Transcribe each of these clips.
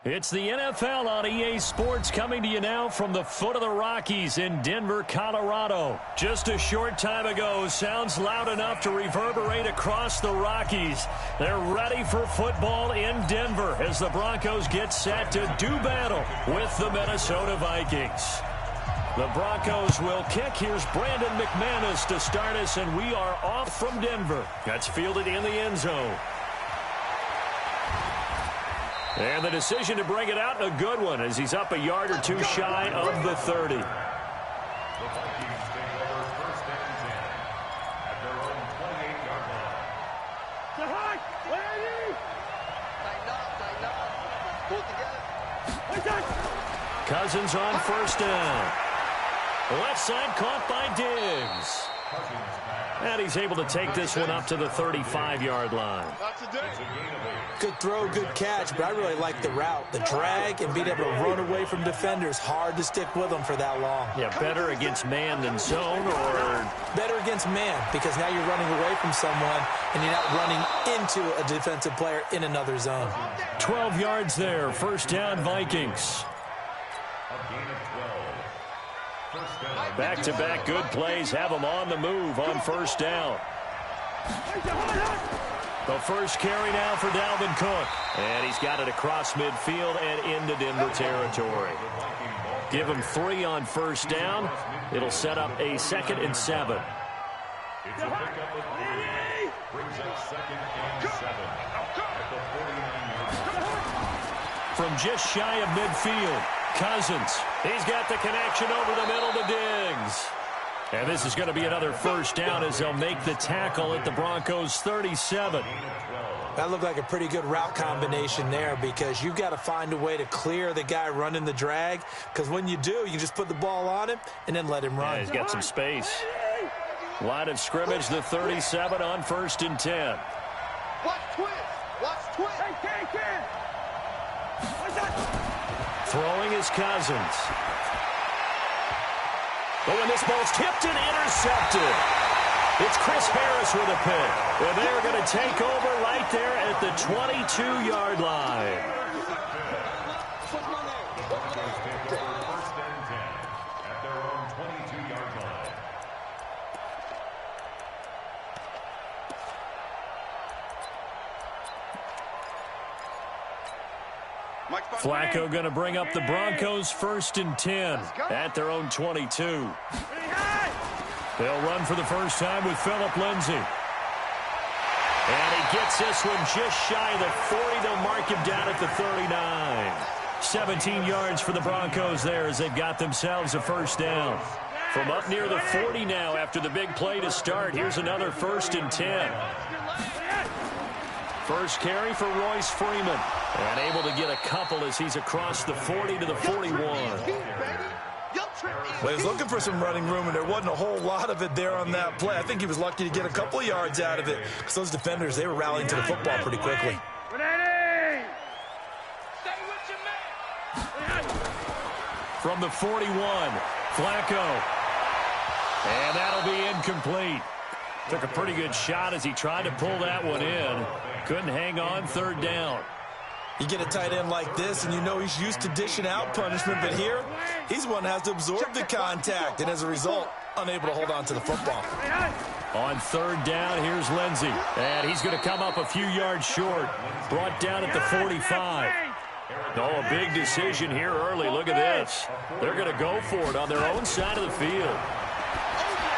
It's the NFL on EA Sports coming to you now from the foot of the Rockies in Denver, Colorado. Just a short time ago, sounds loud enough to reverberate across the Rockies. They're ready for football in Denver as the Broncos get set to do battle with the Minnesota Vikings. The Broncos will kick. Here's Brandon McManus to start us, and we are off from Denver. That's fielded in the end zone. And the decision to bring it out, a good one, as he's up a yard or two shy of the 30. The Vikings take over first and 10 at their own 28-yard line. Cousins on first down. Left side caught by Diggs. And he's able to take this one up to the 35-yard line. Good throw, good catch, but I really like the route. The drag and being able to run away from defenders. Hard to stick with them for that long. Yeah, better against man than zone, or? Better against man, because now you're running away from someone and you're not running into a defensive player in another zone. 12 yards there. First down, Vikings. Back-to-back good plays have them on the move on first down. The first carry now for Dalvin Cook. And he's got it across midfield and into Denver territory. Give him 3 on first down. It'll set up a 2nd and 7. It's a pickup of 3. Brings up 2nd and 7 at the 49-yard line. From just shy of midfield, Cousins. He's got the connection over the middle to Diggs. And this is going to be another first down as they'll make the tackle at the Broncos' 37. That looked like a pretty good route combination there, because you've got to find a way to clear the guy running the drag, because when you do, you just put the ball on him and then let him run. Yeah, he's got some space. Line of scrimmage, the 37 on first and 10. Watch twist. Watch twist. Throwing is Cousins. But when this ball's tipped and intercepted, it's Chris Harris with a pick. And they're going to take over right there at the 22-yard line. First and 10 at their own 22-yard line. Flacco going to bring up the Broncos first and 10 at their own 22. They'll run for the first time with Phillip Lindsay. And he gets this one just shy of the 40. They'll mark him down at the 39. 17 yards for the Broncos there as they've got themselves a first down. From up near the 40 now after the big play to start. Here's another first and 10. First carry for Royce Freeman. And able to get a couple as he's across the 40 to the 41. Well, he's looking for some running room, and there wasn't a whole lot of it there on that play. I think he was lucky to get a couple of yards out of it, because those defenders, they were rallying to the football pretty quickly. From the 41, Flacco. And that'll be incomplete. Took a pretty good shot as he tried to pull that one in. Couldn't hang on, third down. You get a tight end like this, and you know he's used to dishing out punishment, but here, he's one that has to absorb the contact, and as a result, unable to hold on to the football. On third down, here's Lindsay. And he's going to come up a few yards short. Brought down at the 45. Oh, a big decision here early. Look at this. They're going to go for it on their own side of the field.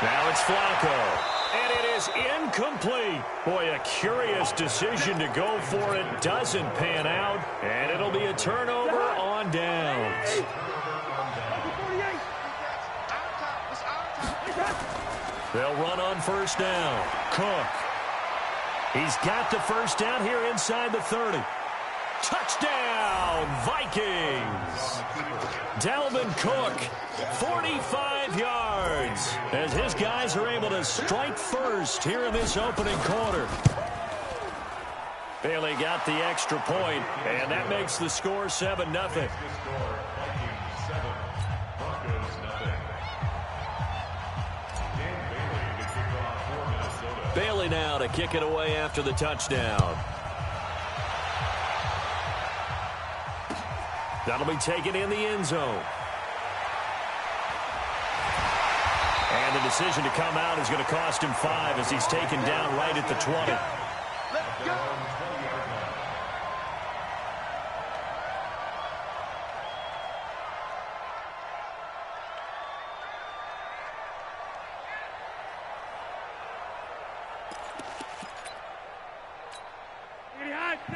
Now it's Flacco. And it is incomplete. Boy, a curious decision to go for it. Doesn't pan out. And it'll be a turnover on downs. They'll run on first down. Cook. He's got the first down here inside the 30. Touchdown, Vikings. Dalvin Cook, 45 yards, as his guys are able to strike first here in this opening quarter. Bailey got the extra point, and that makes the score 7-0. Bailey now to kick it away after the touchdown. That'll be taken in the end zone. And the decision to come out is going to cost him 5 as he's taken down right at the 20. Let's go.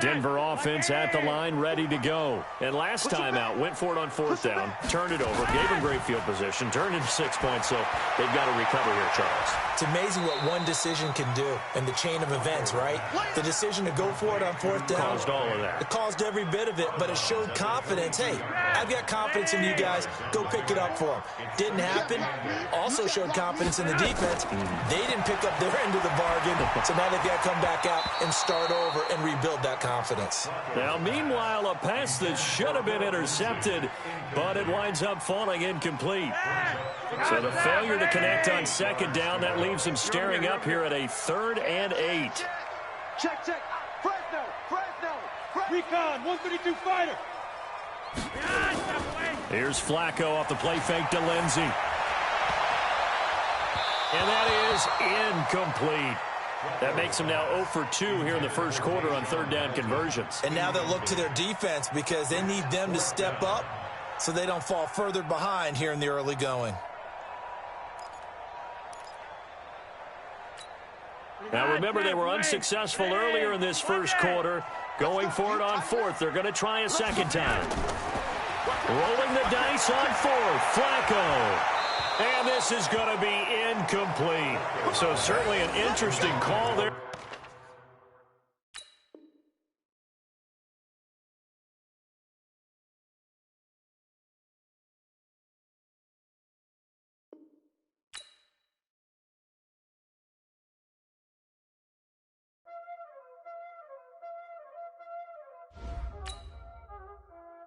Denver offense at the line, ready to go. And last time out, went for it on 4th down, turned it over, gave him great field position, turned into 6 points, so they've got to recover here, Charles. It's amazing what one decision can do in the chain of events, right? The decision to go for it on 4th down. Caused all of that. It caused every bit of it, but it showed confidence. Hey, I've got confidence in you guys. Go pick it up for them. Didn't happen. Also showed confidence in the defense. They didn't pick up their end of the bargain, so now they've got to come back out and start over and rebuild that confidence. Now, meanwhile, a pass that should have been intercepted, but it winds up falling incomplete. So the failure to connect on 2nd down, that leaves him staring up here at a 3rd and 8. Check. Fresno. Recon, 132 fighter. Here's Flacco off the play fake to Lindsey. And that is incomplete. That makes them now 0 for 2 here in the first quarter on 3rd down conversions. And now they'll look to their defense because they need them to step up so they don't fall further behind here in the early going. Now remember, they were unsuccessful earlier in this first quarter. Going for it on 4th. They're going to try a 2nd time. Rolling the dice on 4th. Flacco. And this is going to be incomplete. So certainly an interesting call there.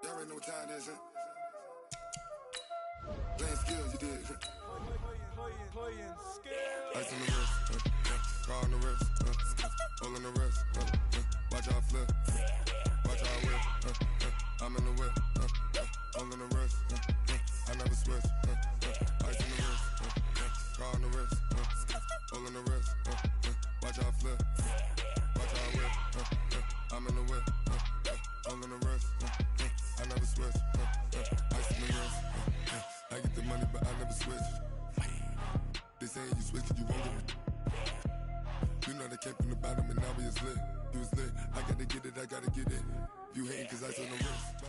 Y'all already know what time it is, huh? Playing skills, you did. Ice on the wrist, car on the wrist, hole in the wrist, watch out flip, watch out whip, I'm in the whip, hole in the wrist, I never switch, ice on the wrist, car on the wrist, hole in the wrist, watch out flip, watch out whip, I'm in the whip, hole in the wrist, I never switch, ice on the wrist, I get the money but I never switch. They saying you switch it, you won't get it. You know they came from the bottom and now we is lit. You was lit, I gotta get it, I gotta get it. You hating cause I saw no wrist.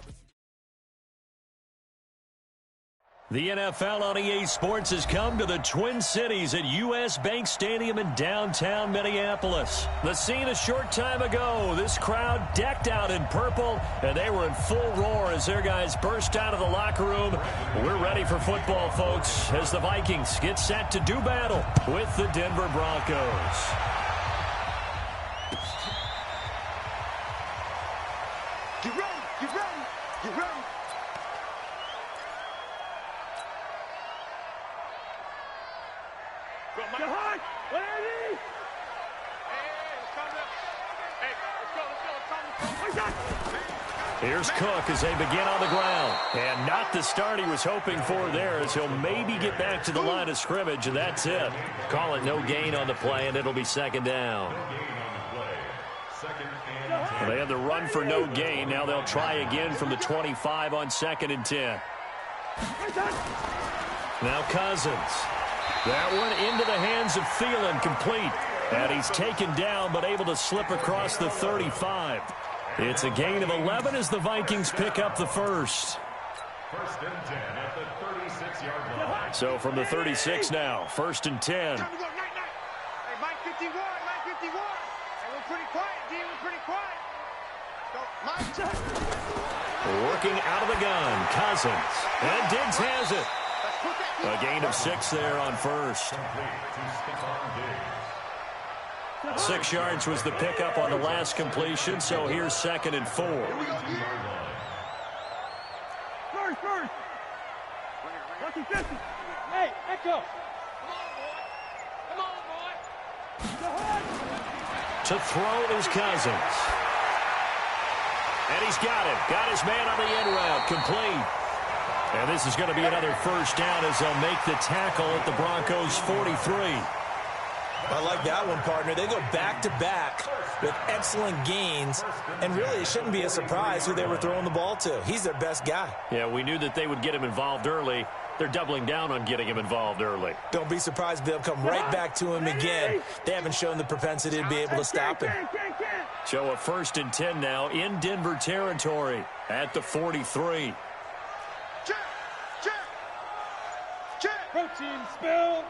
The NFL on EA Sports has come to the Twin Cities at U.S. Bank Stadium in downtown Minneapolis. The scene a short time ago, this crowd decked out in purple, and they were in full roar as their guys burst out of the locker room. We're ready for football, folks, as the Vikings get set to do battle with the Denver Broncos. Get ready. Here's Cook as they begin on the ground. And not the start he was hoping for there, as he'll maybe get back to the line of scrimmage, and that's it. Call it no gain on the play, and it'll be 2nd down. Well, they had the run for no gain. Now they'll try again from the 25 on 2nd and 10. Now Cousins. That one into the hands of Thielen, complete. And he's taken down, but able to slip across the 35. It's a gain of 11 as the Vikings pick up the first. 1st and 10 at the 36-yard line. So from the 36 now, 1st and 10. Hey, Mike 51. Hey, we're pretty quiet, D. We're pretty quiet. Working out of the gun, Cousins. And Diggs has it. A gain of 6 there on 1st. 6 yards was the pickup on the last completion, so here's 2nd and 4. First. Lucky 50. Hey, Echo. Come on, boy. To throw is Cousins. And he's got it. Got his man on the in route. Complete. And this is going to be another first down as they'll make the tackle at the Broncos' 43. I like that one, partner. They go back-to-back with excellent gains, and really it shouldn't be a surprise who they were throwing the ball to. He's their best guy. Yeah, we knew that they would get him involved early. They're doubling down on getting him involved early. Don't be surprised they'll come right back to him again. They haven't shown the propensity to be able to stop him. So a 1st and 10 now in Denver territory at the 43. Check, check, check. Protein spill.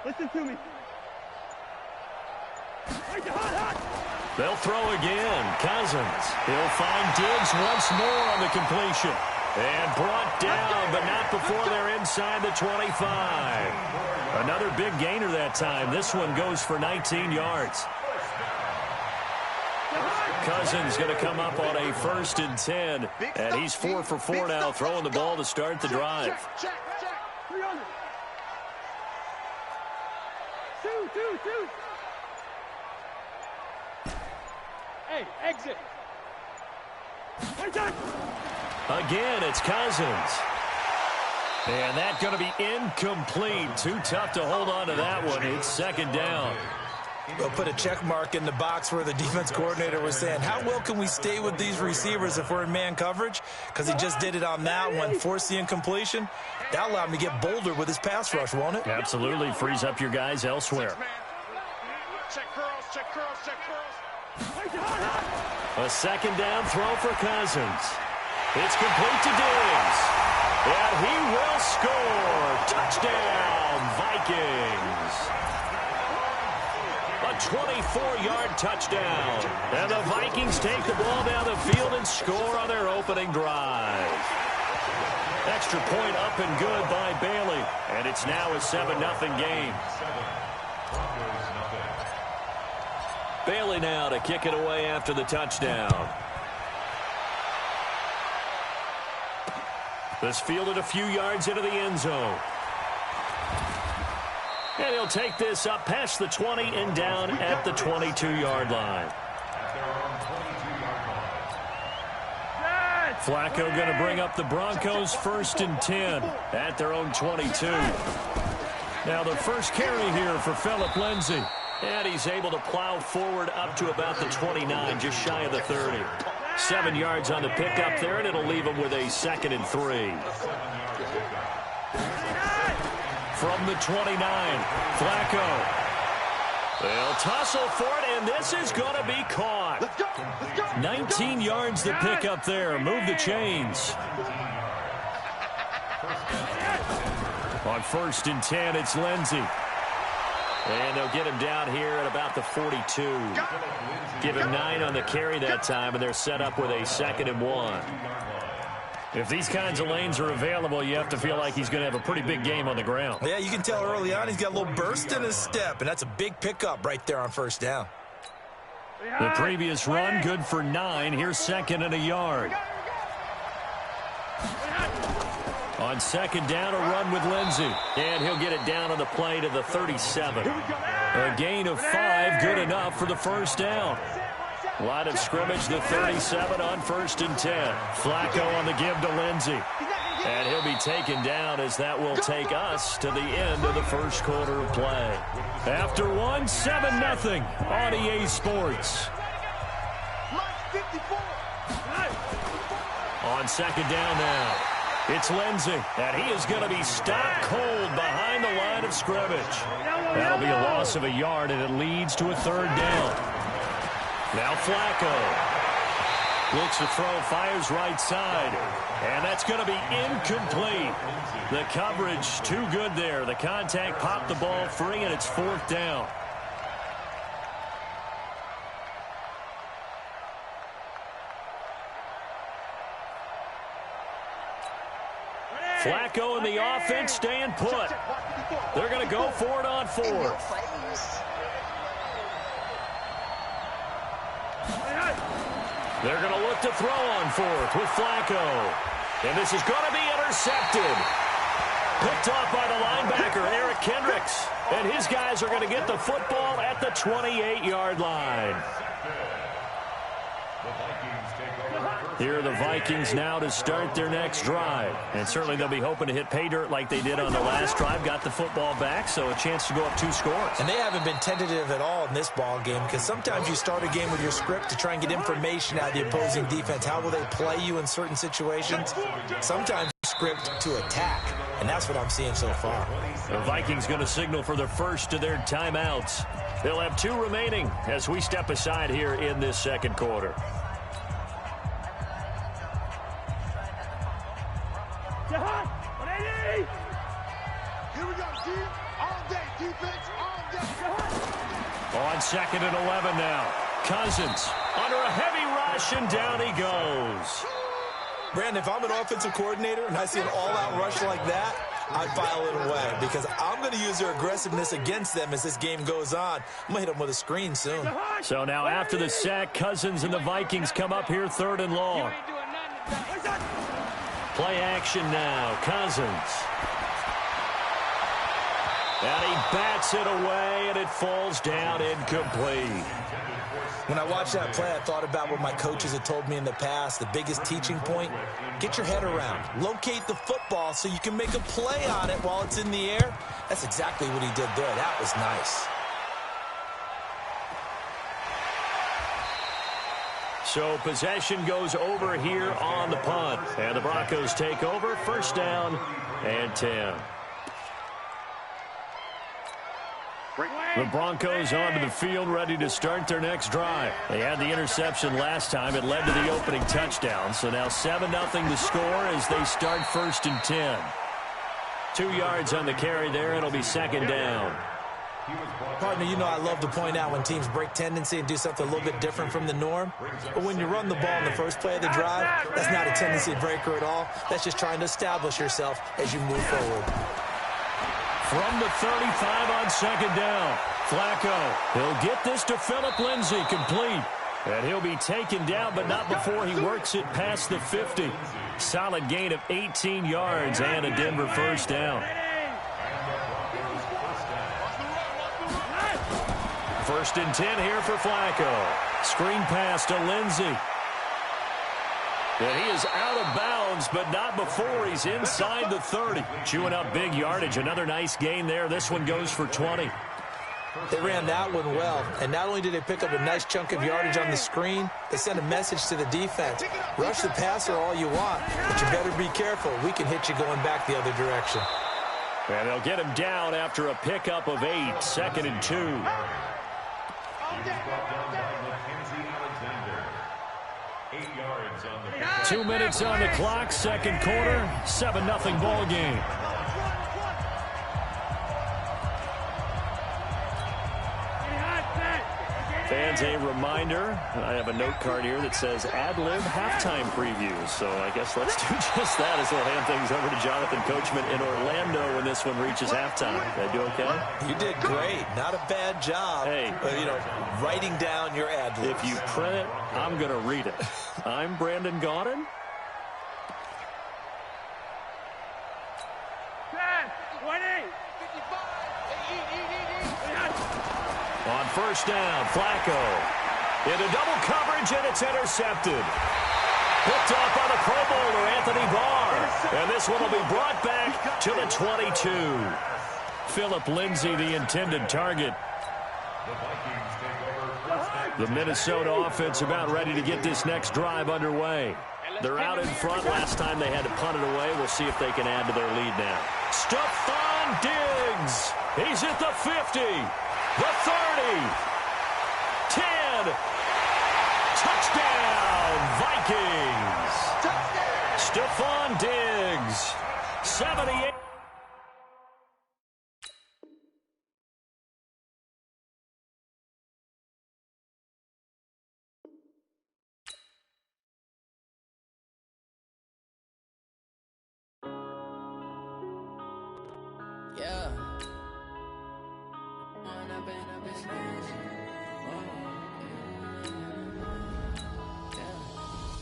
Listen to me. They'll throw again. Cousins. He'll find Diggs once more on the completion. And brought down, but not before they're inside the 25. Another big gainer that time. This one goes for 19 yards. Cousins going to come up on a 1st and 10. And he's 4 for 4 now, throwing the ball to start the drive. Check, check. 300. Two. Hey, exit. Again, it's Cousins. And that's going to be incomplete. Too tough to hold on to that one. It's 2nd down. They'll put a check mark in the box where the defense coordinator was saying, how well can we stay with these receivers if we're in man coverage? Because he just did it on that one, forced the incompletion. That'll allow him to get bolder with his pass rush, won't it? Absolutely. Frees up your guys elsewhere. Check curls, check curls, check curls. A 2nd down throw for Cousins. It's complete to Diggs. And he will score. Touchdown, Vikings. A 24-yard touchdown. And the Vikings take the ball down the field and score on their opening drive. Extra point up and good by Bailey. And it's now a 7-0 game. Bailey now to kick it away after the touchdown. This fielded a few yards into the end zone. And he'll take this up past the 20 and down at the 22-yard line. Flacco going to bring up the Broncos 1st and 10 at their own 22. Now the first carry here for Phillip Lindsay. And he's able to plow forward up to about the 29, just shy of the 30. 7 yards on the pickup there, and it'll leave him with a 2nd and 3. From the 29, Flacco. They'll tussle for it, and this is going to be caught. Let's go. 19 yards the pickup there. Move the chains. On 1st and 10, it's Lindsay. And they'll get him down here at about the 42. Give him 9 on the carry that time, and they're set up with a 2nd and 1. If these kinds of lanes are available, you have to feel like he's going to have a pretty big game on the ground. Yeah, you can tell early on he's got a little burst in his step, and that's a big pickup right there on 1st down. The previous run, good for 9. Here's 2nd and a yard. On 2nd down, a run with Lindsay. And he'll get it down on the play to the 37. A gain of 5, good enough for the 1st down. Line of scrimmage, the 37 on 1st and 10. Flacco on the give to Lindsay. And he'll be taken down as that will take us to the end of the first quarter of play. After one, 7-0 on EA Sports. On 2nd down now. It's Lindsay, and he is going to be stopped cold behind the line of scrimmage. That'll be a loss of a yard, and it leads to a 3rd down. Now Flacco looks to throw, fires right side, and that's going to be incomplete. The coverage too good there. The contact popped the ball free, and it's 4th down. Flacco and the offense staying put. They're going to go for it on 4th. They're going to look to throw on 4th with Flacco. And this is going to be intercepted. Picked off by the linebacker, Eric Kendricks. And his guys are going to get the football at the 28-yard line. Here are the Vikings now to start their next drive. And certainly they'll be hoping to hit pay dirt like they did on the last drive. Got the football back, so a chance to go up 2 scores. And they haven't been tentative at all in this ball game, because sometimes you start a game with your script to try and get information out of the opposing defense. How will they play you in certain situations? Sometimes you script to attack, and that's what I'm seeing so far. The Vikings going to signal for the first of their timeouts. They'll have 2 remaining as we step aside here in this second quarter. Here we go, D. All day, defense, all day. On 2nd and 11 now. Cousins under a heavy rush, and down he goes. Brandon, if I'm an offensive coordinator and I see an all-out rush like that, I'd file it away, because I'm going to use their aggressiveness against them as this game goes on. I'm going to hit them with a screen soon. So now after the sack, Cousins and the Vikings come up here 3rd and long. Play action now. Cousins. And he bats it away, and it falls down incomplete. When I watched that play, I thought about what my coaches had told me in the past. The biggest teaching point, get your head around. Locate the football so you can make a play on it while it's in the air. That's exactly what he did there. That was nice. So possession goes over here on the punt. And the Broncos take over. 1st down and 10. The Broncos onto the field, ready to start their next drive. They had the interception last time. It led to the opening touchdown. So now 7-0 the score as they start 1st and 10. 2 yards on the carry there. It'll be 2nd down. Partner, you know I love to point out when teams break tendency and do something a little bit different from the norm. But when you run the ball in the first play of the drive, that's not a tendency breaker at all. That's just trying to establish yourself as you move forward. From the 35 on 2nd down, Flacco. He'll get this to Phillip Lindsay, complete. And he'll be taken down, but not before he works it past the 50. Solid gain of 18 yards and a Denver 1st down. 1st and 10 here for Flacco. Screen pass to Lindsay. And he is out of bounds, but not before he's inside the 30. Chewing up big yardage. Another nice gain there. This one goes for 20. They ran that one well, and not only did they pick up a nice chunk of yardage on the screen, they sent a message to the defense. Rush the passer all you want, but you better be careful. We can hit you going back the other direction. And they'll get him down after a pickup of 8. 2nd and 2. 2 minutes on the clock, 2nd quarter, 7-0 ball game. Fans, a reminder, I have a note card here that says ad-lib halftime preview. So I guess let's do just that as we'll hand things over to Jonathan Coachman in Orlando when this one reaches halftime. Did I do okay? You did great. Not a bad job. Hey, writing down your ad-libs. If you print it, I'm going to read it. I'm Brandon Gaudin. On 1st down, Flacco into double coverage, and it's intercepted. Picked off by the Pro Bowler, Anthony Barr. And this one will be brought back to the 22. Phillip Lindsay, the intended target. The Minnesota offense about ready to get this next drive underway. They're out in front. Last time they had to punt it away. We'll see if they can add to their lead now. Stephon Diggs. He's at the 50. The 30, 10, touchdown, Vikings. Stephon Diggs, 78. Yeah.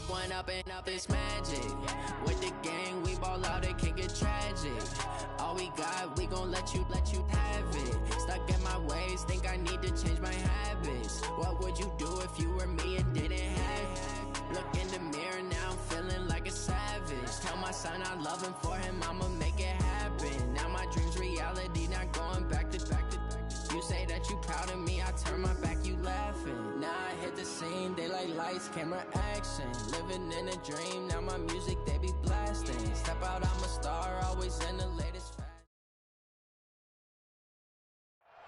One up and up is magic. With the gang, we ball out, it can get tragic. All we got, we gon' let you have it. Stuck in my ways, think I need to change my habits. What would you do if you were me and didn't have son, I'm loving for him, I'ma make it happen. Now my dream's reality, not going back to. You say that you proud of me, I turn my back, you laughing. Now I hit the scene, they like lights, camera, action. Living in a dream, now my music, they be blasting. Step out, I'm a star, always in the latest fashion.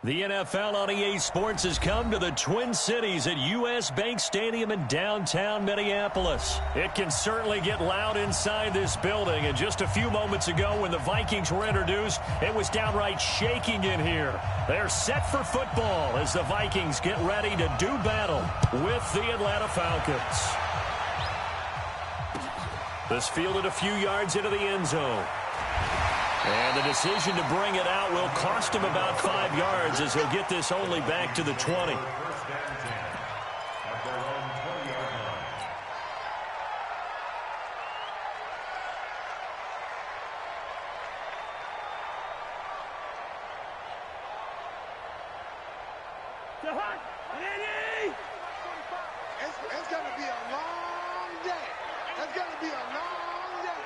The NFL on EA Sports has come to the Twin Cities at US Bank Stadium in downtown Minneapolis. It can certainly get loud inside this building, and just a few moments ago when the Vikings were introduced, it was downright shaking in here. They're set for football as the Vikings get ready to do battle with the Atlanta Falcons. This fielded a few yards into the end zone. And the decision to bring it out will cost him about 5 yards as he'll get this only back to the 20. First and 10 at their own 20-yard line. It's going to be a long day. It's going to be a long day.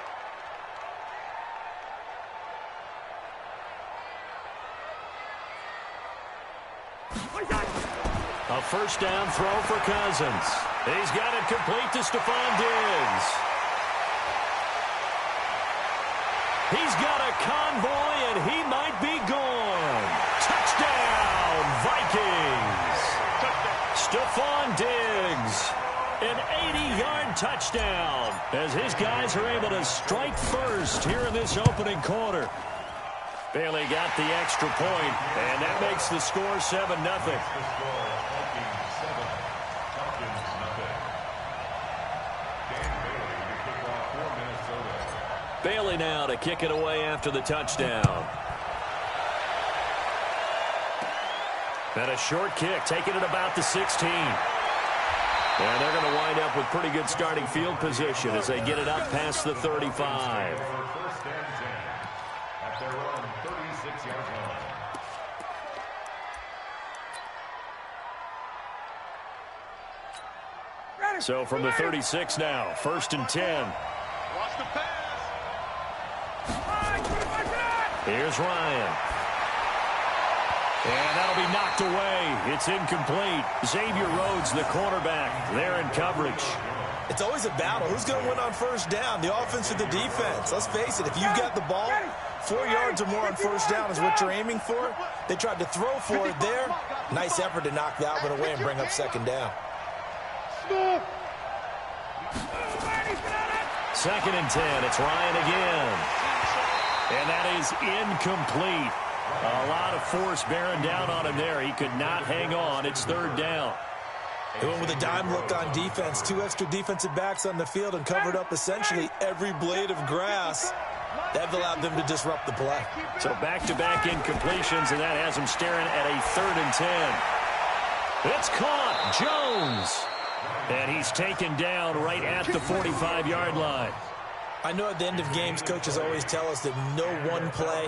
A first down throw for Cousins. He's got it complete to Stephon Diggs. He's got a convoy, and he might be gone. Touchdown, Vikings. Stephon Diggs, an 80-yard touchdown as his guys are able to strike first here in this opening quarter. Bailey got the extra point, and that makes the score 7-0. Bailey now to kick it away after the touchdown. And a short kick, taking it about the 16. And they're going to wind up with pretty good starting field position as they get it up past the 35. First and 10 at their own 36-yard line. So from the 36 now, first and 10. Watch the pass. Here's Ryan. And that'll be knocked away. It's incomplete. Xavier Rhodes, the quarterback, there in coverage. It's always a battle. Who's going to win on first down, the offense or the defense? Let's face it, if you've got the ball, 4 yards or more on first down is what you're aiming for. They tried to throw for it there. Nice effort to knock that one away and bring up second down. Second and 10. It's Ryan again. And that is incomplete. A lot of force bearing down on him there. He could not hang on. It's third down. They went with a dime look on defense. 2 extra defensive backs on the field and covered up essentially every blade of grass. That allowed them to disrupt the play. So back-to-back incompletions, and that has him staring at a third and 10. It's caught. Jones. And he's taken down right at the 45-yard line. I know at the end of games, coaches always tell us that no one play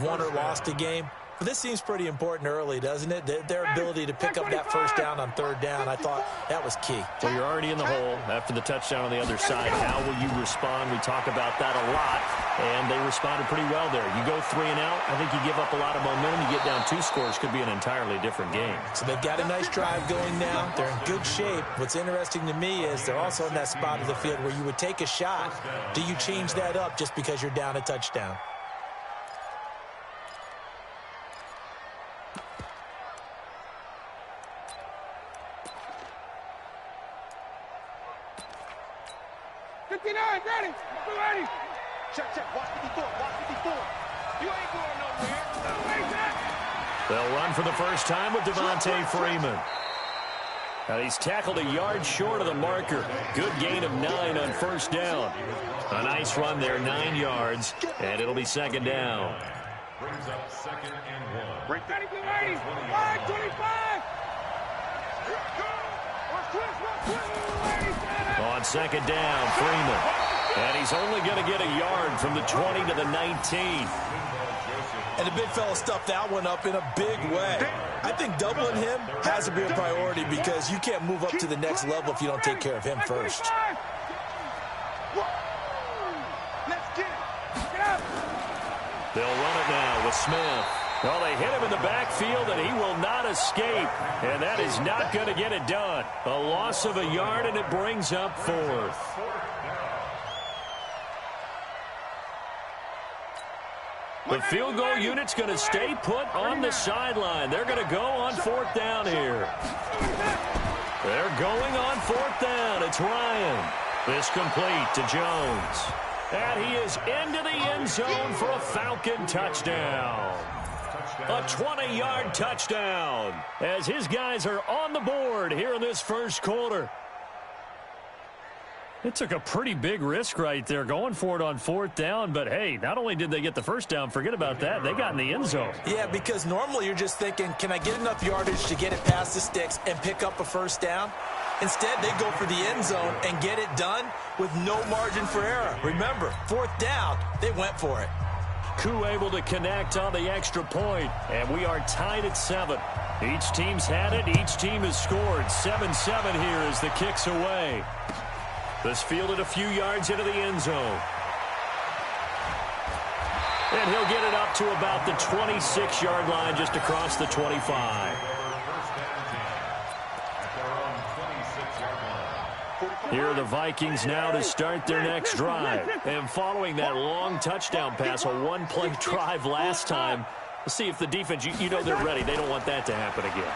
won or lost a game. But this seems pretty important early, doesn't it? Their ability to pick up that first down on third down, I thought that was key. Well, you're already in the hole after the touchdown on the other side. How will you respond? We talk about that a lot, and they responded pretty well there. You go 3 and out, I think you give up a lot of momentum. You get down 2 scores, could be an entirely different game. So they've got a nice drive going now. They're in good shape. What's interesting to me is they're also in that spot of the field where you would take a shot. Do you change that up just because you're down a touchdown? Ready. Check. Watch 54. You ain't going nowhere. They'll run for the first time with Devontae Freeman. Now he's tackled a yard short of the marker. Good gain of 9 on first down. A nice run there, 9 yards, and it'll be second down. Brings up second and 1. Break that. 5-25. On second down, Freeman. And he's only going to get a yard from the 20 to the 19. And the big fella stuffed that one up in a big way. I think doubling him has to be a priority because you can't move up to the next level if you don't take care of him first. Let's get it. They'll run it now with Smith. Well, they hit him in the backfield, and he will not escape. And that is not going to get it done. A loss of a yard, and it brings up 4th. The field goal unit's going to stay put on the sideline. They're going to go on 4th down here. They're going on 4th down. It's Ryan. This complete to Jones. And he is into the end zone for a Falcon touchdown. A 20-yard touchdown as his guys are on the board here in this first quarter. It took a pretty big risk right there going for it on 4th down, but hey, not only did they get the first down, forget about that, they got in the end zone. Yeah, because normally you're just thinking, can I get enough yardage to get it past the sticks and pick up a first down? Instead, they go for the end zone and get it done with no margin for error. Remember, 4th down, they went for it. Koo able to connect on the extra point, and we are tied at 7. Each team's had it, each team has scored. 7-7 here as the kick's away. This fielded a few yards into the end zone. And he'll get it up to about the 26-yard line just across the 25. Here are the Vikings now to start their next drive. And following that long touchdown pass, a one-play drive last time, let's see if the defense, you know they're ready. They don't want that to happen again.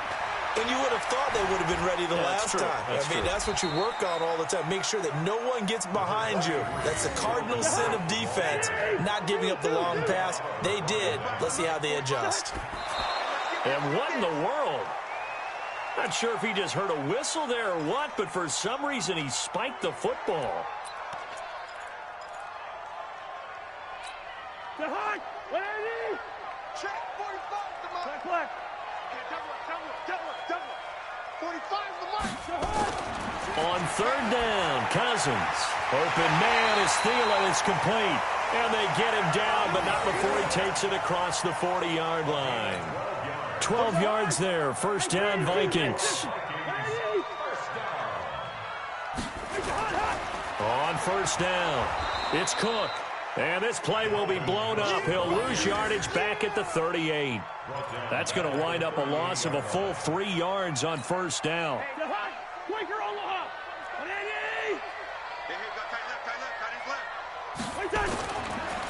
And you would have thought they would have been ready the last time. That's what you work on all the time. Make sure that no one gets behind you. That's the cardinal sin of defense, not giving up the long pass. They did. Let's see how they adjust. And what in the world? Not sure if he just heard a whistle there or what, but for some reason he spiked the football. Check 45 the mark. Check. Double. 45 the mark. On 3rd down, Cousins. Open man as Thielen is complete. And they get him down, but not before he takes it across the 40-yard line. 12 yards there, 1st down Vikings. On 1st down, it's Cook. And this play will be blown up. He'll lose yardage back at the 38. That's going to wind up a loss of a full 3 yards on 1st down.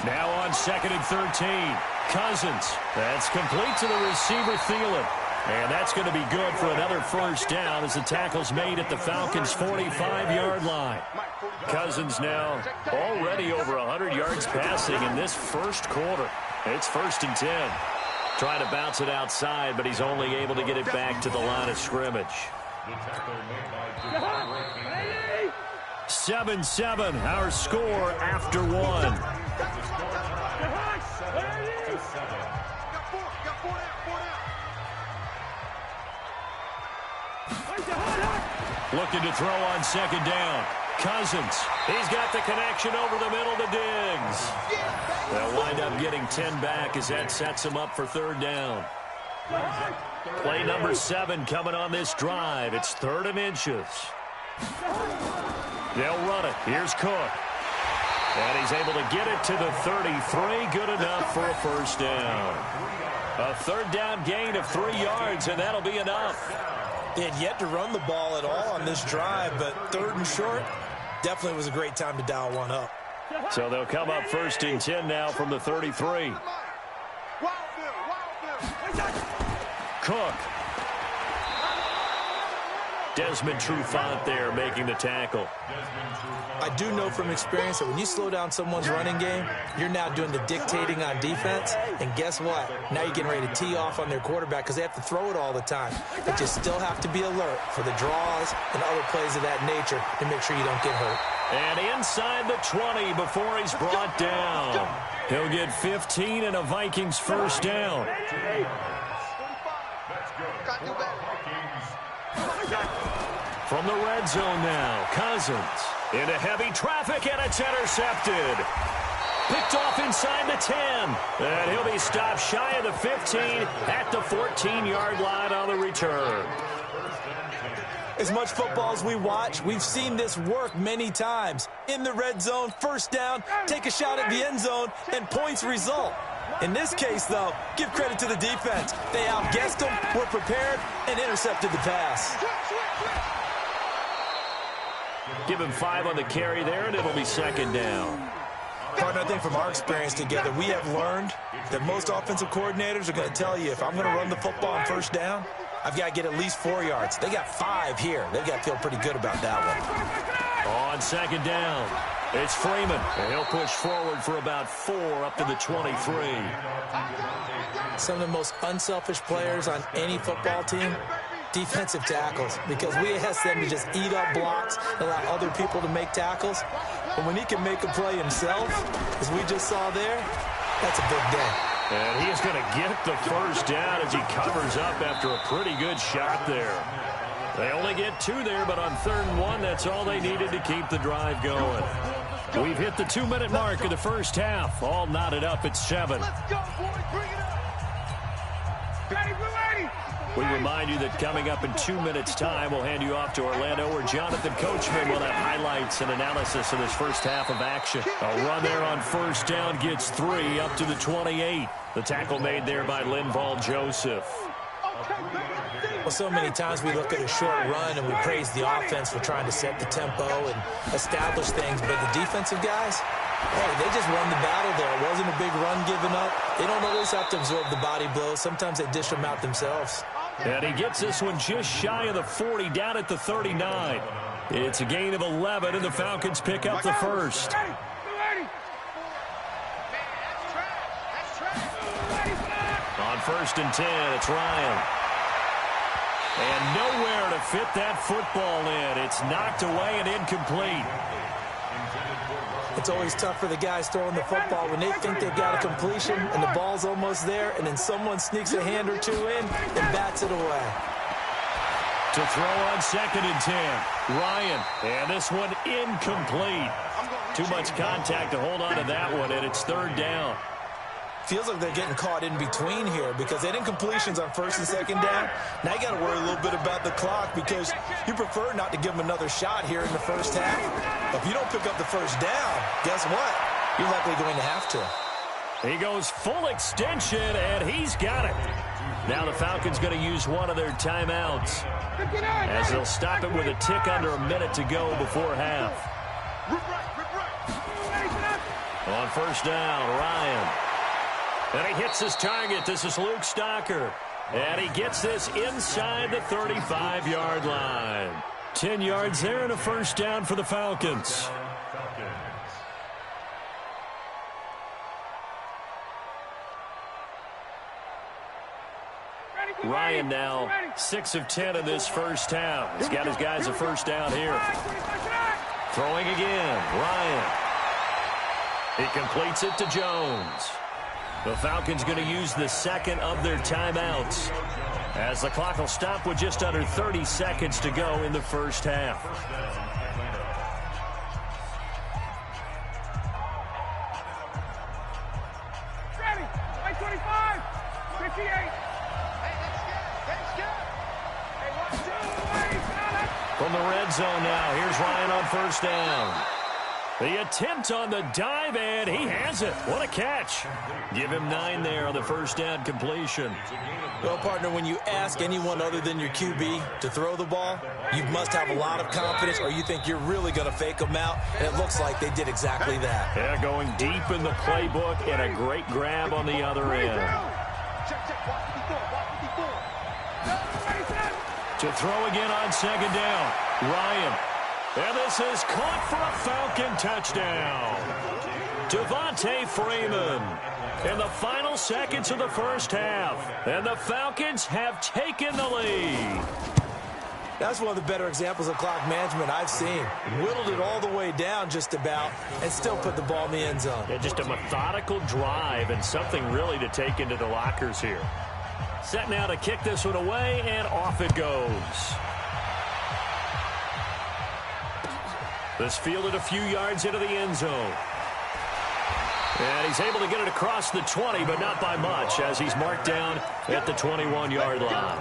Now on 2nd and 13. Cousins. That's complete to the receiver, Thielen. And that's going to be good for another 1st down as the tackle's made at the Falcons' 45-yard line. Cousins now already over 100 yards passing in this first quarter. It's 1st and 10. Trying to bounce it outside, but he's only able to get it back to the line of scrimmage. 7-7, our score after 1. Looking to throw on 2nd down. Cousins. He's got the connection over the middle to Diggs. They'll wind up getting 10 back as that sets him up for 3rd down. Play number 7 coming on this drive. It's 3rd and inches. They'll run it. Here's Cook. And he's able to get it to the 33. Good enough for a 1st down. A 3rd down gain of 3 yards, and that'll be enough. They had yet to run the ball at all on this drive, but 3rd and short, definitely was a great time to dial one up. So they'll come up 1st and 10 now from the 33. Cook. Desmond Trufant there making the tackle. I do know from experience that when you slow down someone's running game, you're now doing the dictating on defense. And guess what? Now you're getting ready to tee off on their quarterback because they have to throw it all the time. But you still have to be alert for the draws and other plays of that nature to make sure you don't get hurt. And inside the 20 before he's brought down. He'll get 15 and a Vikings 1st down. From the red zone now, Cousins into heavy traffic, and it's intercepted. Picked off inside the 10, and he'll be stopped shy of the 15 at the 14-yard line on the return. As much football as we watch, we've seen this work many times. In the red zone, 1st down, take a shot at the end zone, and points result. In this case, though, give credit to the defense. They outguessed them, were prepared, and intercepted the pass. Give him 5 on the carry there, and it'll be second down. Partner, I think from our experience together, we have learned that most offensive coordinators are going to tell you, if I'm going to run the football on first down, I've got to get at least 4 yards. They got 5 here. They've got to feel pretty good about that one. On second down, it's Freeman. And he'll push forward for about 4 up to the 23. Some of the most unselfish players on any football team, defensive tackles, because we ask them to just eat up blocks and allow other people to make tackles. But when he can make a play himself, as we just saw there, that's a big day. And he is going to get the first down as he covers up after a pretty good shot there. They only get 2 there, but on 3rd and 1, that's all they needed to keep the drive going. We've hit the 2-minute mark of the first half. All knotted up at 7. Let's go, boys. Bring it up. Ready, we're ready. We remind you that coming up in 2 minutes' time, we'll hand you off to Orlando, where Jonathan Coachman will have highlights and analysis of this first half of action. A run there on first down gets 3 up to the 28. The tackle made there by Linval Joseph. Well, so many times we look at a short run and we praise the offense for trying to set the tempo and establish things, but the defensive guys, hey, they just won the battle there. It wasn't a big run given up. They don't always have to absorb the body blows. Sometimes they dish them out themselves. And he gets this one just shy of the 40, down at the 39. It's a gain of 11, and the Falcons pick up the first. On 1st and 10, it's Ryan. And nowhere to fit that football in. It's knocked away and incomplete. It's always tough for the guys throwing the football when they think they've got a completion and the ball's almost there, and then someone sneaks a hand or 2 in and bats it away. To throw on 2nd and 10, Ryan. And this one incomplete. Too much contact to hold on to that one, and it's 3rd down. Feels like they're getting caught in between here because they had incompletions on 1st and 2nd down. Now you got to worry a little bit about the clock because you prefer not to give them another shot here in the first half. But if you don't pick up the first down, guess what? You're likely going to have to. He goes full extension, and he's got it. Now the Falcons going to use one of their timeouts as they'll stop it with a tick under a minute to go before half. On 1st down, Ryan. And he hits his target. This is Luke Stocker. And he gets this inside the 35-yard line. 10 yards there and a first down for the Falcons. Ryan now 6 of 10 in this first half. He's got his guys a first down here. Throwing again, Ryan. He completes it to Jones. The Falcons going to use the 2nd of their timeouts as the clock will stop with just under 30 seconds to go in the first half. Ready. 25, 58. Hey, that's good. Hey, 1, 2, 3, From the red zone now, here's Ryan on 1st down. The attempt on the dive, and he has it. What a catch. Give him 9 there on the first down completion. Well, partner, when you ask anyone other than your QB to throw the ball, you must have a lot of confidence or you think you're really going to fake them out, and it looks like they did exactly that. Yeah, going deep in the playbook and a great grab on the other end. To throw again on 2nd down, Ryan. And this is caught for a Falcon touchdown. Devontae Freeman in the final seconds of the first half. And the Falcons have taken the lead. That's one of the better examples of clock management I've seen. Whittled it all the way down just about and still put the ball in the end zone. Yeah, just a methodical drive and something really to take into the lockers here. Set now to kick this one away, and off it goes. This fielded a few yards into the end zone. And he's able to get it across the 20, but not by much, as he's marked down at the 21-yard line.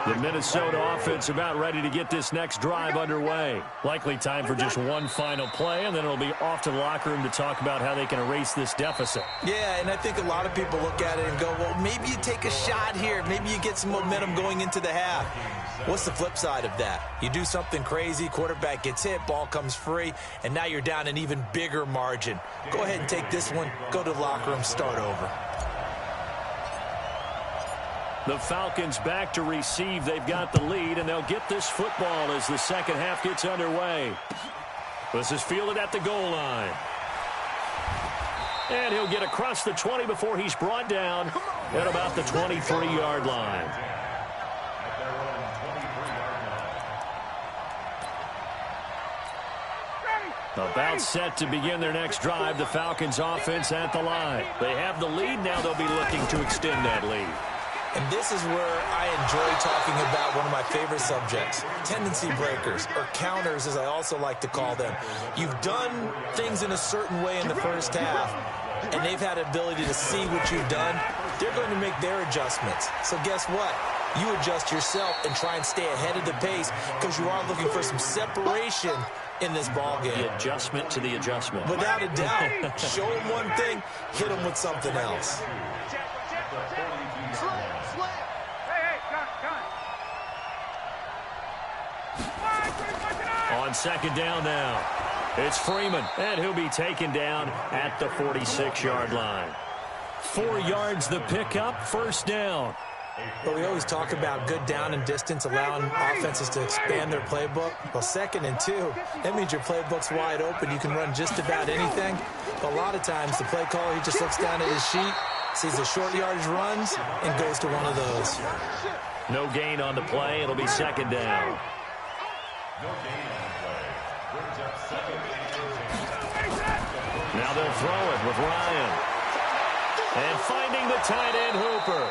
The Minnesota offense about ready to get this next drive underway. Likely time for just one final play, and then it'll be off to the locker room to talk about how they can erase this deficit. Yeah, and I think a lot of people look at it and go, well, maybe you take a shot here. Maybe you get some momentum going into the half. What's the flip side of that? You do something crazy, quarterback gets hit, ball comes free, and now you're down an even bigger margin. Go ahead and take this one, go to the locker room, start over. The Falcons back to receive. They've got the lead, and they'll get this football as the second half gets underway. This is fielded at the goal line. And he'll get across the 20 before he's brought down at about the 23-yard line. About set to begin their next drive, the Falcons offense at the line. They have the lead. Now they'll be looking to extend that lead. And this is where I enjoy talking about one of my favorite subjects, tendency breakers, or counters as I also like to call them. You've done things in a certain way in the first half, and they've had the ability to see what you've done. They're going to make their adjustments. So guess what? You adjust yourself and try and stay ahead of the pace because you are looking for some separation in this ball game. The adjustment to the adjustment. Without a doubt. Show them one thing, hit them with something else. On second down now, it's Freeman, and he'll be taken down at the 46-yard line. 4 yards the pickup, first down. But we always talk about good down and distance, allowing offenses to expand their playbook. Well, 2nd and 2, that means your playbook's wide open. You can run just about anything. But a lot of times, the play caller, he just looks down at his sheet, sees the short yardage runs, and goes to one of those. No gain on the play. It'll be second down. Now they'll throw it with Ryan. And finding the tight end, Hooper.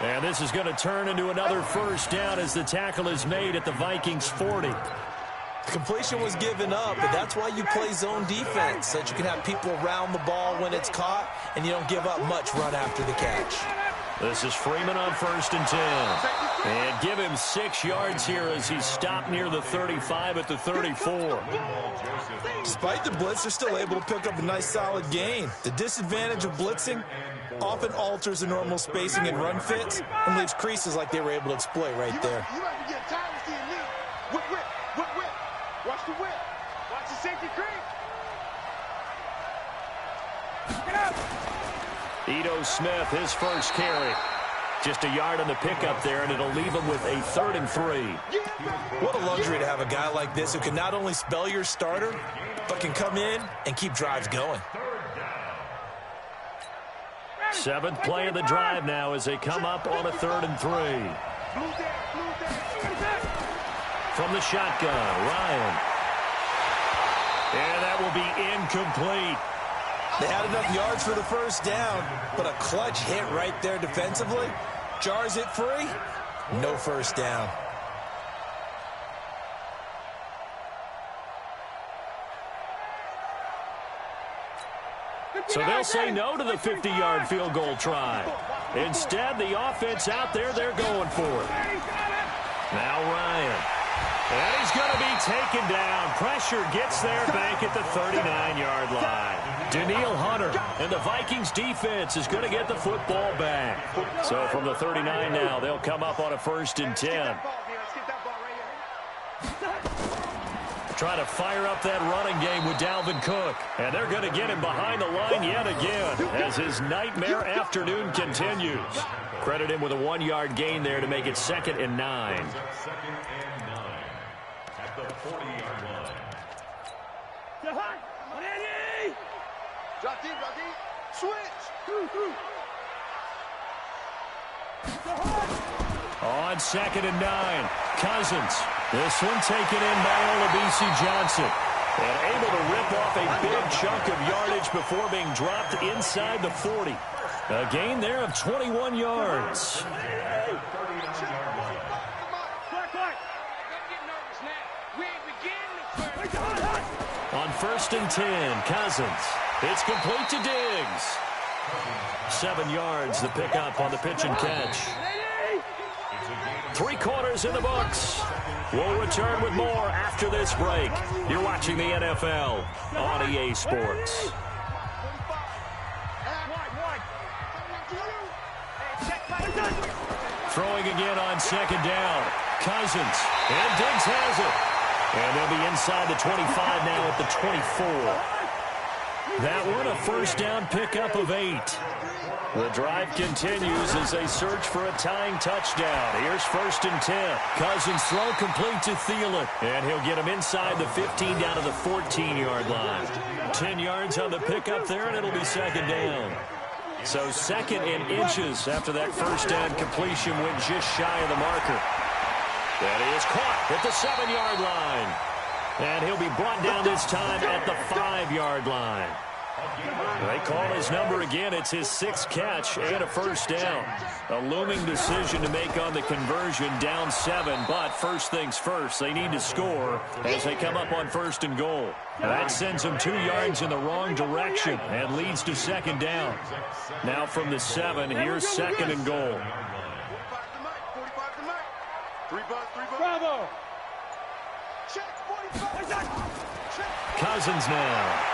And this is going to turn into another first down as the tackle is made at the Vikings 40. The completion was given up, but that's why you play zone defense, so that you can have people around the ball when it's caught, and you don't give up much run after the catch. This is Freeman on 1st and 10. And give him 6 yards here as he's stopped near the 35 at the 34. Despite the blitz, they're still able to pick up a nice solid gain. The disadvantage of blitzing often alters the normal spacing and run fits and leaves creases like they were able to exploit right there. You might be getting tired of seeing me. Whip, whip, whip, whip. Watch the whip. Watch the safety creep. Get up. Ito Smith, his first carry. Just a yard on the pickup there, and it'll leave him with a 3rd and 3. What a luxury to have a guy like this who can not only spell your starter, but can come in and keep drives going. 7th play of the drive now as they come up on a 3rd and 3. From the shotgun, Ryan. And that will be incomplete. They had enough yards for the first down, but a clutch hit right there defensively. Jars it free. No first down. So they'll say no to the 50-yard field goal try. Instead, the offense out there, they're going for it. Now Ryan. And he's going to be taken down. Pressure gets there back at the 39-yard line. Daniil Hunter and the Vikings defense is going to get the football back. So from the 39 now, they'll come up on a 1st and 10. Trying to fire up that running game with Dalvin Cook. And they're going to get him behind the line yet again as his nightmare afternoon continues. Credit him with a 1-yard gain there to make it 2nd and 9. 2nd and 9 at the 40-yard line. Drop deep, switch. On 2nd and 9, Cousins. This one taken in by Olabisi Johnson. And able to rip off a big chunk of yardage before being dropped inside the 40. A gain there of 21 yards. On 1st and 10, Cousins. It's complete to Diggs. 7 yards, the pickup on the pitch and catch. 3 quarters in the books. We'll return with more after this break. You're watching the NFL on EA Sports. Throwing again on 2nd down. Cousins. And Diggs has it. And they'll be inside the 25 now at the 24. That one a first down pickup of 8. The drive continues as they search for a tying touchdown. Here's 1st and 10. Cousins throw complete to Thielen. And he'll get him inside the 15 down to the 14-yard line. 10 yards on the pickup there, and it'll be 2nd down. So 2nd and inches after that first down completion went just shy of the marker. That is caught at the 7-yard line. And he'll be brought down this time at the 5-yard line. They call his number again. It's his 6th catch and a first down. A looming decision to make on the conversion, down 7. But first things first, they need to score as they come up on 1st and goal. That sends them 2 yards in the wrong direction and leads to 2nd down. Now from the 7, here's 2nd and goal. Bravo. Cousins now.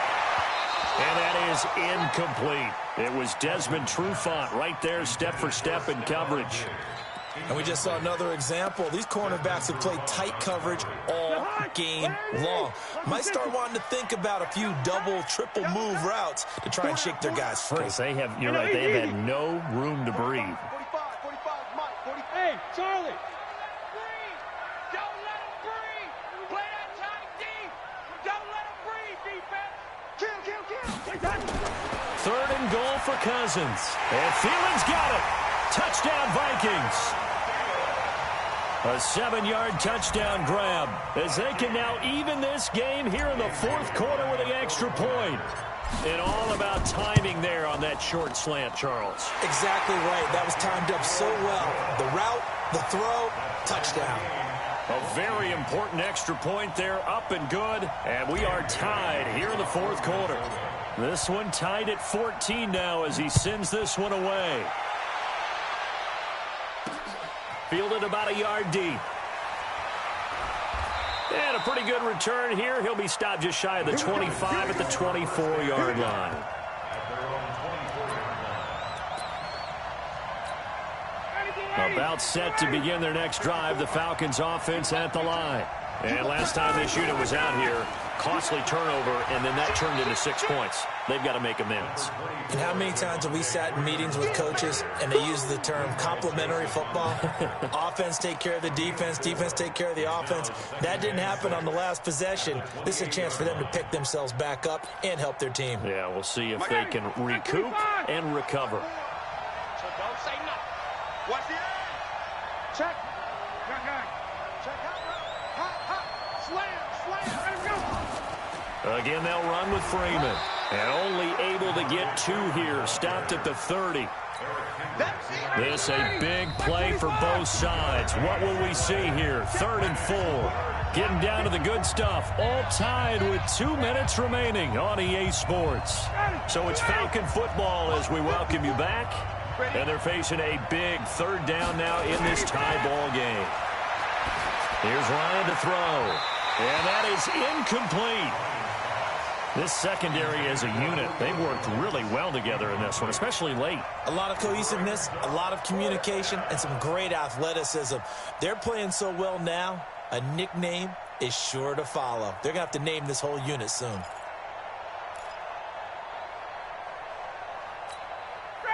And that is incomplete. It was Desmond Trufant right there, step for step in coverage. And we just saw another example. These cornerbacks have played tight coverage all game long. Might start wanting to think about a few double, triple move routes to try and shake their guys free. They have, you're right, they have had no room to breathe. 45, Mike. Hey, Charlie. Don't let him breathe. Play that tight deep. Don't let him breathe, defense. Kill. 3rd and goal for Cousins. And Thielen's got it. Touchdown, Vikings. A 7-yard touchdown grab as they can now even this game here in the 4th quarter with an extra point. And all about timing there on that short slant, Charles. Exactly right. That was timed up so well. The route, the throw, touchdown. A very important extra point there, up and good. And we are tied here in the 4th quarter. This one tied at 14 now as he sends this one away. Fielded about a yard deep. And a pretty good return here. He'll be stopped just shy of the 25 at the 24-yard line. About set to begin their next drive, the Falcons offense at the line. And last time this unit was out here, costly turnover, and then that turned into 6 points. They've got to make amends. And how many times have we sat in meetings with coaches and they use the term complementary football? Offense take care of the defense, defense take care of the offense. That didn't happen on the last possession. This is a chance for them to pick themselves back up and help their team. Yeah, we'll see if they can recoup and recover. So don't say nothing. Watch the edge. Check. Check hot. Slam. Let him go. Again, they'll run with Freeman. And only able to get 2 here. Stopped at the 30. This a big play for both sides. What will we see here? 3rd and 4. Getting down to the good stuff. All tied with 2 minutes remaining on EA Sports. So it's Falcon football as we welcome you back. And they're facing a big 3rd down now in this tie ball game. Here's Ryan to throw. And that is incomplete. This secondary as a unit, they've worked really well together in this one, especially late. A lot of cohesiveness, a lot of communication, and some great athleticism. They're playing so well now, a nickname is sure to follow. They're going to have to name this whole unit soon.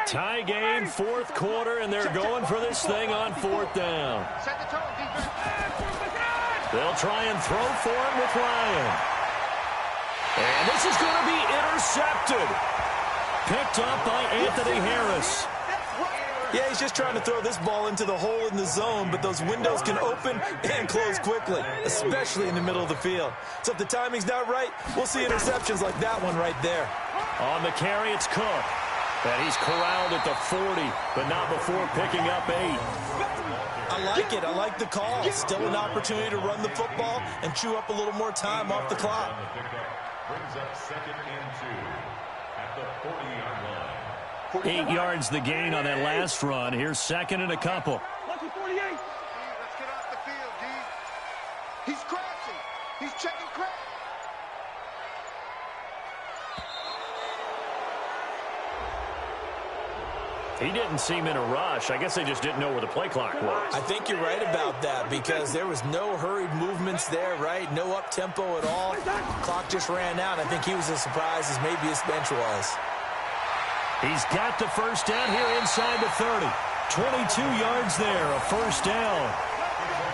Tie game, 4th quarter, and they're going for this thing on 4th down. Set the tone, defense. They'll try and throw for him with Ryan. And this is going to be intercepted. Picked up by Anthony Harris. Yeah, he's just trying to throw this ball into the hole in the zone, but those windows can open and close quickly, especially in the middle of the field. So if the timing's not right, we'll see interceptions like that one right there. On the carry, it's Cook. And he's corralled at the 40, but not before picking up 8. I like it. I like the call. Still an opportunity to run the football and chew up a little more time off the clock. Brings up 2nd and 2 at the 40-yard line. 8 yards the gain on that last run. Here's 2nd and a couple. Just checking credit. He didn't seem in a rush. I guess they just didn't know where the play clock was. I think you're right about that because there was no hurried movements there, right? No up-tempo at all. Clock just ran out. I think he was as surprised as maybe his bench was. He's got the first down here inside the 30. 22 yards there, a first down.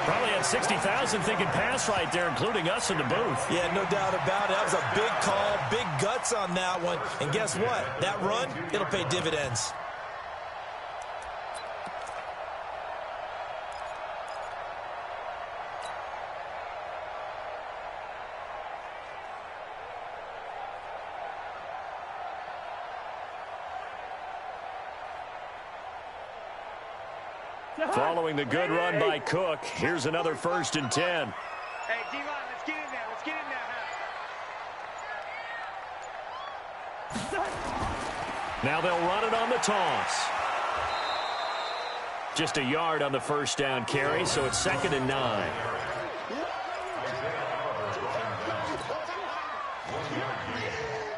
Probably had 60,000 thinking pass right there, including us in the booth. Yeah, no doubt about it. That was a big call, big guts on that one. And guess what? That run, it'll pay dividends. Following the good run by Cook, here's another 1st and 10. Hey, D-line, let's get in there. Let's get in there. Now they'll run it on the toss. Just a yard on the first down carry, so it's 2nd and 9.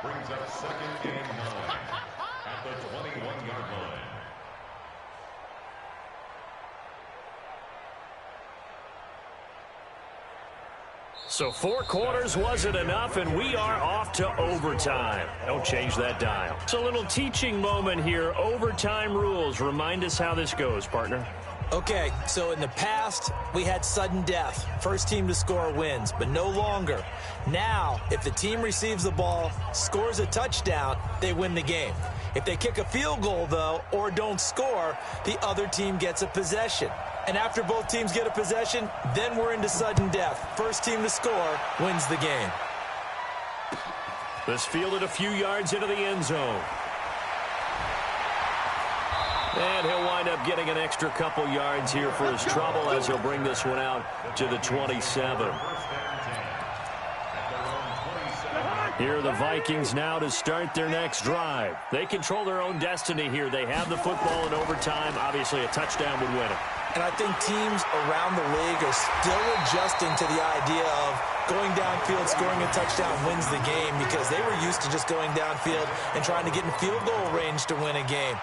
Brings up 2nd and 9 at the 21-yard line. So 4 quarters wasn't enough, and we are off to overtime. Don't change that dial. It's a little teaching moment here. Overtime rules. Remind us how this goes, partner. Okay, so in the past, we had sudden death. First team to score wins, but no longer. Now, if the team receives the ball, scores a touchdown, they win the game. If they kick a field goal, though, or don't score, the other team gets a possession. And after both teams get a possession, then we're into sudden death. First team to score wins the game. This fielded a few yards into the end zone. And he'll wind up getting an extra couple yards here for his trouble as he'll bring this one out to the 27. Here are the Vikings now to start their next drive. They control their own destiny here. They have the football in overtime. Obviously, a touchdown would win it. And I think teams around the league are still adjusting to the idea of going downfield, scoring a touchdown wins the game because they were used to just going downfield and trying to get in field goal range to win a game.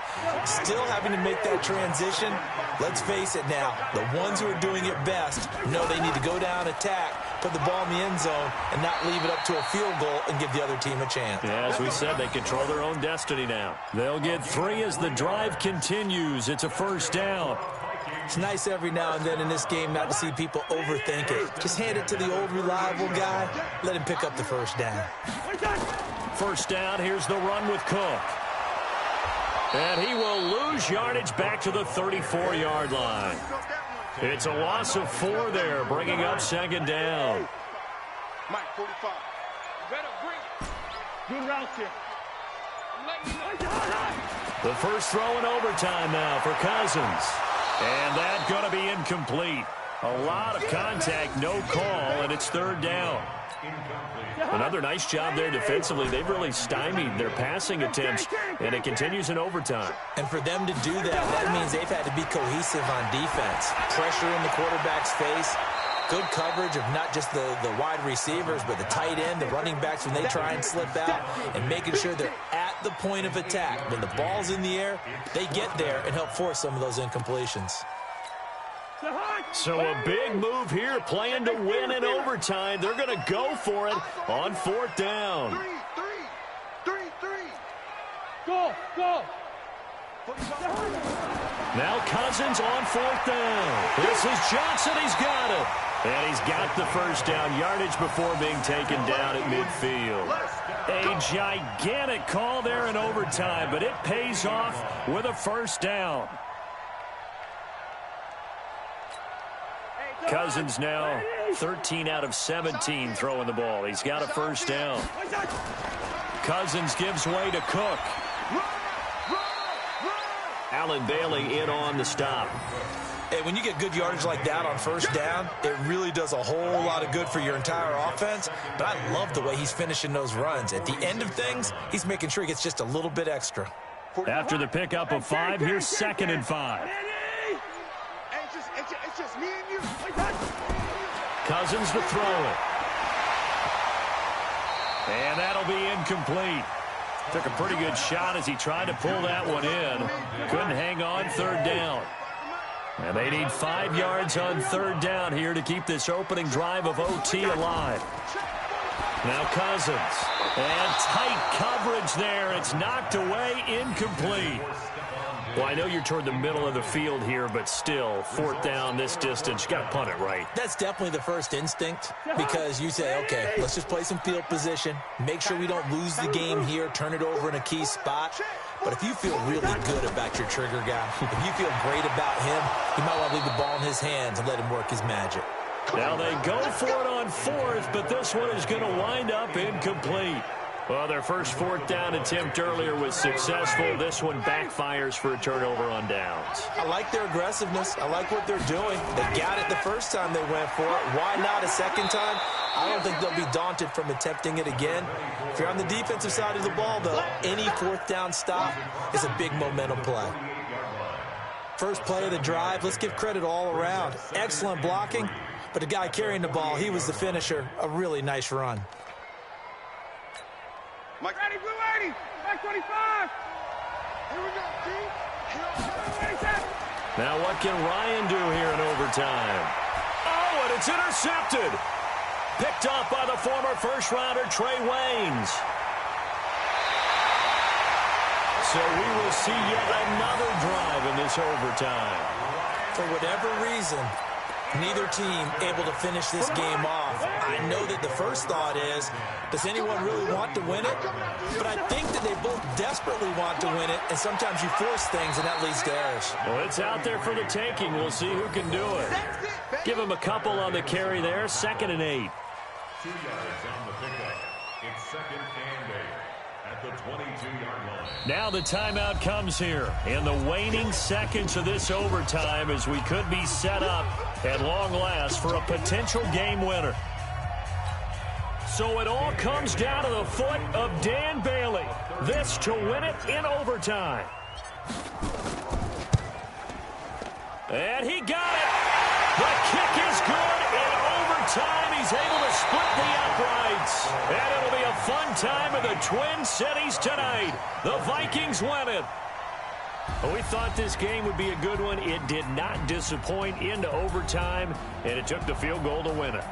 Still having to make that transition. Let's face it now, the ones who are doing it best know they need to go down, attack, put the ball in the end zone, and not leave it up to a field goal and give the other team a chance. Yeah, as we said, they control their own destiny now. They'll get 3 as the drive continues. It's a first down. It's nice every now and then in this game not to see people overthink it. Just hand it to the old reliable guy. Let him pick up the first down. First down, here's the run with Cook. And he will lose yardage back to the 34-yard line. It's a loss of 4 there, bringing up 2nd down. Mike, 45. Better bring it. Good routes here. I'm letting you know. The first throw in overtime now for Cousins. And that's going to be incomplete. A lot of contact, no call, and it's 3rd down. Another nice job there defensively. They've really stymied their passing attempts, and it continues in overtime. And for them to do that, that means they've had to be cohesive on defense. Pressure in the quarterback's face. Good coverage of not just the wide receivers, but the tight end, the running backs when they try and slip out, and making sure they're at the point of attack. When the ball's in the air, they get there and help force some of those incompletions. So a big move here, playing to win in overtime. They're going to go for it on 4th down. Three. Go. Now Cousins on 4th down. This is Johnson. He's got it. And he's got the first down yardage before being taken down at midfield. A gigantic call there in overtime, but it pays off with a first down. Cousins now 13 out of 17 throwing the ball. He's got a first down. Cousins gives way to Cook. Allen Bailey in on the stop. Hey, when you get good yardage like that on first down, it really does a whole lot of good for your entire offense. But I love the way he's finishing those runs. At the end of things, he's making sure he gets just a little bit extra. After the pickup of 5, here's 2nd and 5. It's just me and you. Cousins to throw it. be incomplete. Took a pretty good shot as he tried to pull that one in. Couldn't hang on third down. And they need 5 yards on third down here to keep this opening drive of OT alive. Now Cousins. And tight coverage there. It's knocked away, incomplete. Well, I know you're toward the middle of the field here, but still, fourth down this distance, you got to punt it right. That's definitely the first instinct because you say, okay, let's just play some field position, make sure we don't lose the game here, turn it over in a key spot. But if you feel really good about your trigger guy, if you feel great about him, you might want to leave the ball in his hands and let him work his magic. Now they go for it on fourth, but this one is going to wind up incomplete. Well, their first fourth down attempt earlier was successful. This one backfires for a turnover on downs. I like their aggressiveness. I like what they're doing. They got it the first time they went for it. Why not a second time? I don't think they'll be daunted from attempting it again. If you're on the defensive side of the ball, though, any fourth down stop is a big momentum play. First play of the drive, let's give credit all around. Excellent blocking, but the guy carrying the ball, he was the finisher. A really nice run. Mike, ready, blue 80, Mike 25. Here we go, D. Now what can Ryan do here in overtime? Oh, and it's intercepted. Picked off by the former first-rounder Trey Waynes. So we will see yet another drive in this overtime. For whatever reason, neither team able to finish this game off. I know that the first thought is, does anyone really want to win it? But I think that they both desperately want to win it, and sometimes you force things, and that leads to errors. Well, it's out there for the taking. We'll see who can do it. Give him a couple on the carry there. 2nd and 8. 2 yards on the pickup. It's 2nd and 8 at the 22-yard line. Now the timeout comes here in the waning seconds of this overtime as we could be set up at long last for a potential game winner. So it all comes down to the foot of Dan Bailey. This to win it in overtime. And he got it. The kick is good. In overtime, he's able to split the uprights. And it'll be a fun time in the Twin Cities tonight. The Vikings win it. Well, we thought this game would be a good one. It did not disappoint into overtime, and it took the field goal to win it.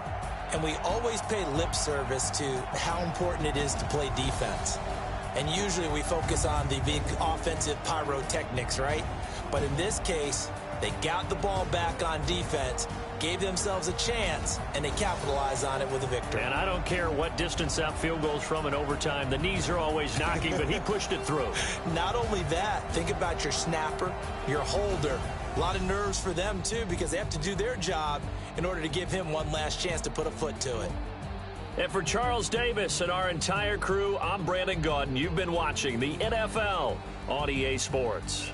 And we always pay lip service to how important it is to play defense. And usually we focus on the big offensive pyrotechnics, right? But in this case, they got the ball back on defense, gave themselves a chance, and they capitalized on it with a victory. And I don't care what distance that field goal's from in overtime. The knees are always knocking, but he pushed it through. Not only that, think about your snapper, your holder. A lot of nerves for them, too, because they have to do their job in order to give him one last chance to put a foot to it. And for Charles Davis and our entire crew, I'm Brandon Gaudin. You've been watching the NFL on EA Sports.